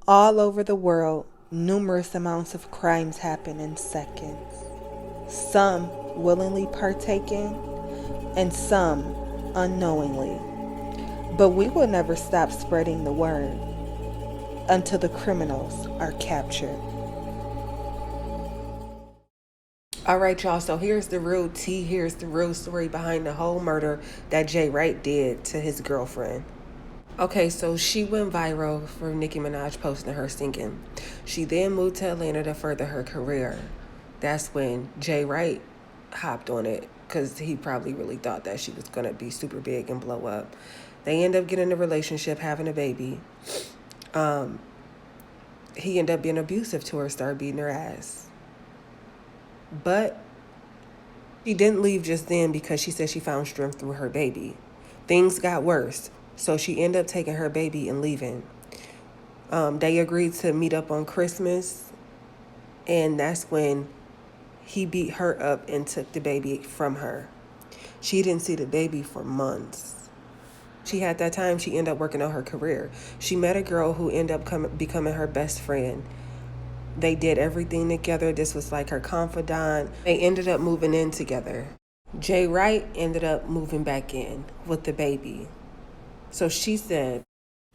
All over the world, numerous amounts of crimes happen in seconds. Some willingly partaking, and some unknowingly. But we will never stop spreading the word until the criminals are captured. All right, y'all. So here's the real tea. Here's the real story behind the whole murder that Jay Wright did to his girlfriend. Okay, so she went viral for Nicki Minaj posting her singing. She then moved to Atlanta to further her career. That's when Jay Wright hopped on it because he probably really thought that she was going to be super big and blow up. They end up getting a relationship, having a baby. He ended up being abusive to her, started beating her ass. But she didn't leave just then because she said she found strength through her baby. Things got worse, so she ended up taking her baby and leaving. They agreed to meet up on Christmas, and that's when he beat her up and took the baby from her. She didn't see the baby for months. She had that time, she ended up working on her career. She met a girl who ended up becoming her best friend. They did everything together. This was like her confidant. They ended up moving in together. Jay Wright ended up moving back in with the baby. So she said,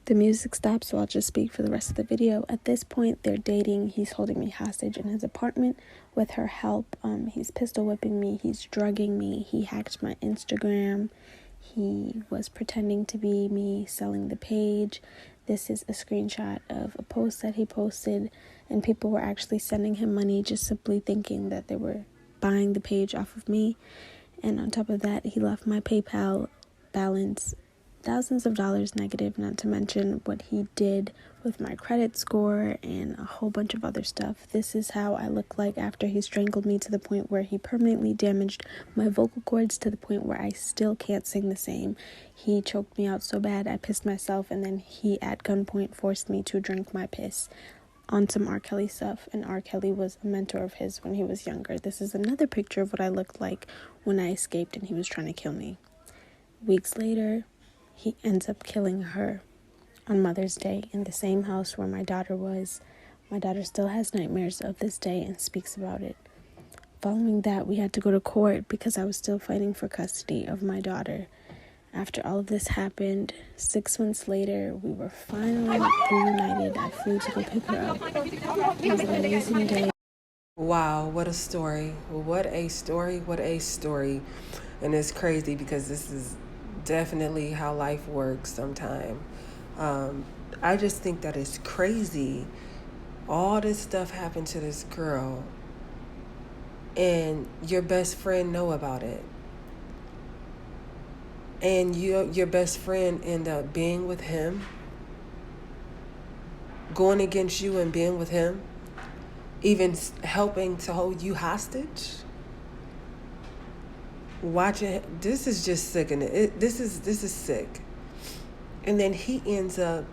the music stopped, so I'll just speak for the rest of the video. At this point, they're dating. He's holding me hostage in his apartment with her help. He's pistol whipping me. He's drugging me. He hacked my Instagram. He was pretending to be me, selling the page. This is a screenshot of a post that he posted, and people were actually sending him money just simply thinking that they were buying the page off of me. And on top of that, he left my PayPal balance thousands of dollars negative, not to mention what he did with my credit score and a whole bunch of other stuff. This is how I look like after he strangled me to the point where he permanently damaged my vocal cords to the point where I still can't sing the same. He choked me out so bad I pissed myself, and then he at gunpoint forced me to drink my piss on some R. Kelly stuff, and R. Kelly was a mentor of his when he was younger. This is another picture of what I looked like when I escaped and he was trying to kill me. Weeks later, he ends up killing her on Mother's Day in the same house where my daughter was. My daughter still has nightmares of this day and speaks about it. Following that, we had to go to court because I was still fighting for custody of my daughter. After all of this happened, 6 months later, we were finally reunited. I flew to go pick her up. It was an amazing day. wow, what a story. What a story. What a story. And it's crazy because this is definitely how life works sometimes. I just think that it's crazy. All this stuff happened to this girl, and your best friend know about it. And your best friend end up being with him, going against you and being with him, even helping to hold you hostage. Watching this is just sickening. This is sick. And then he ends up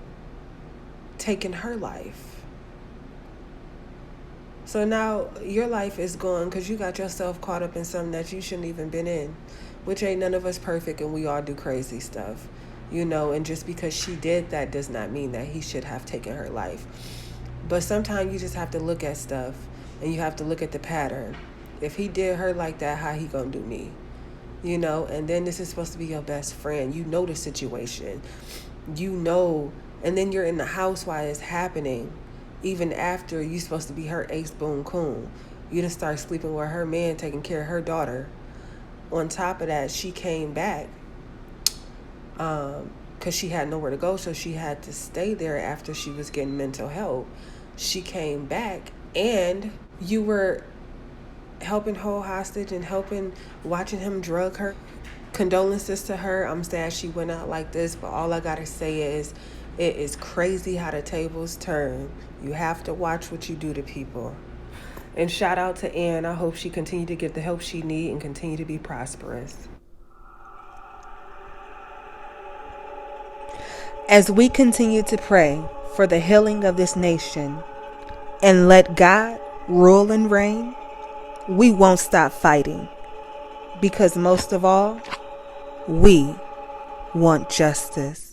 taking her life. So now your life is gone because you got yourself caught up in something that you shouldn't even been in, which ain't none of us perfect, and we all do crazy stuff, and just because she did that does not mean that he should have taken her life. But sometimes you just have to look at stuff and you have to look at the pattern. If he did her like that, how he gonna do me? And then this is supposed to be your best friend. You know the situation. And then you're in the house while it's happening, even after you're supposed to be her ace boon coon. You done start sleeping with her man, taking care of her daughter. On top of that, she came back because she had nowhere to go, so she had to stay there after she was getting mental help. She came back, and you were helping hold hostage and watching him drug her. Condolences to her. I'm sad she went out like this, but all I gotta say is it is crazy how the tables turn. You have to watch what you do to people. And shout out to Ann. I hope she continue to get the help she need and continue to be prosperous. As we continue to pray for the healing of this nation and let God rule and reign, we won't stop fighting, because most of all, we want justice.